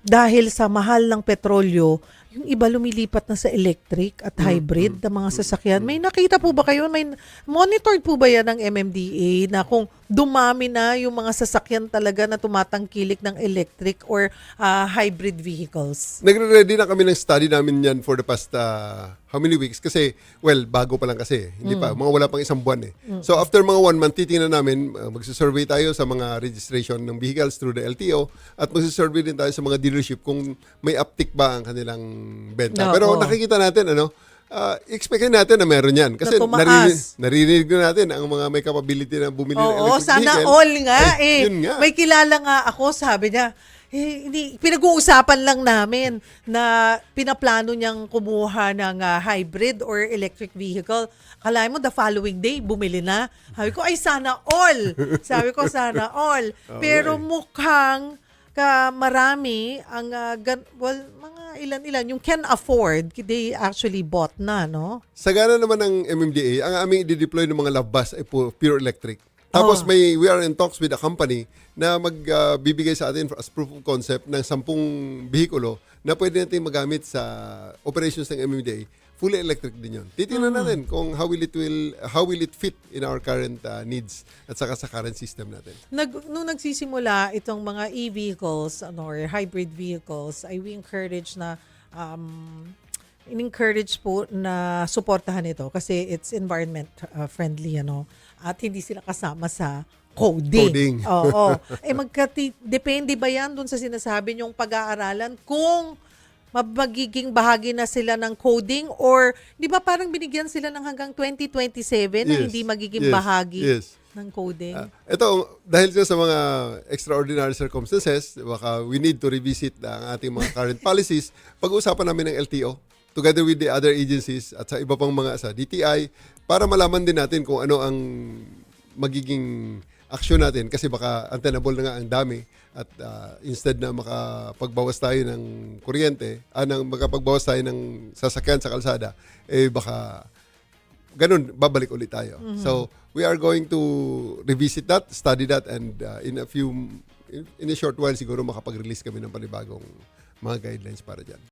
dahil sa mahal ng petrolyo, yung iba lumilipat na sa electric at hybrid na mga sasakyan. May nakita po ba kayo? May monitored po ba yan ng MMDA na kung dumami na yung mga sasakyan talaga na tumatangkilik ng electric or hybrid vehicles? Nagre-ready na kami ng study namin yan for the past how many weeks? Kasi, well, bago pa lang kasi. Hindi pa. Mga wala pang isang buwan eh. So, after mga 1 month, titingnan namin, magsisurvey tayo sa mga registration ng vehicles through the LTO at magsisurvey din tayo sa mga dealership kung may uptick ba ang kanilang benta. Oo. Pero nakikita natin, expectin natin na meron yan. Kasi Na tumaas. naririnig na natin ang mga may capability na bumili ng Oo, electric sana vehicle. all nga Ay, yun nga. May kilala nga ako, sabi niya, hindi, pinag-uusapan lang namin na pinaplano niyang kumuha ng hybrid or electric vehicle. Kalahin mo, the following day, bumili na. Sabi ko, ay sana all. Sabi ko, sana all. Pero mukhang marami ang, mga ilan-ilan, yung can afford, they actually bought na, no? Sagana naman ng MMDA, ang aming i-deploy ng mga love bus ay pure electric. Tapos we are in talks with a company na magbibigay sa atin as proof of concept ng 10 bihikulo na pwede natin magamit sa operations ng MMDA. Fully electric din yun. Titingnan natin kung how will it fit in our current needs at saka sa current system natin. Nung nagsisimula itong mga e-vehicles or hybrid vehicles, ay we encourage na in-encourage po na suportahan ito kasi it's environment friendly, at hindi sila kasama sa coding. Oo. Depende ba yan dun sa sinasabi niyong pag-aaralan kung magiging bahagi na sila ng coding or di ba parang binigyan sila ng hanggang 2027 na hindi magiging bahagi ng coding? Ito, dahil sa mga extraordinary circumstances, baka we need to revisit ang ating mga current policies. Pag-uusapan namin ng LTO together with the other agencies at sa iba pang mga sa DTI para malaman din natin kung ano ang magiging aksyon natin kasi baka untenable na nga ang dami at instead na makapagbawas tayo ng kuryente, makapagbawas tayo ng sasakyan sa kalsada, baka ganun, babalik ulit tayo. So, we are going to revisit that, study that, and in a short while siguro makapag-release kami ng panibagong mga guidelines para dyan.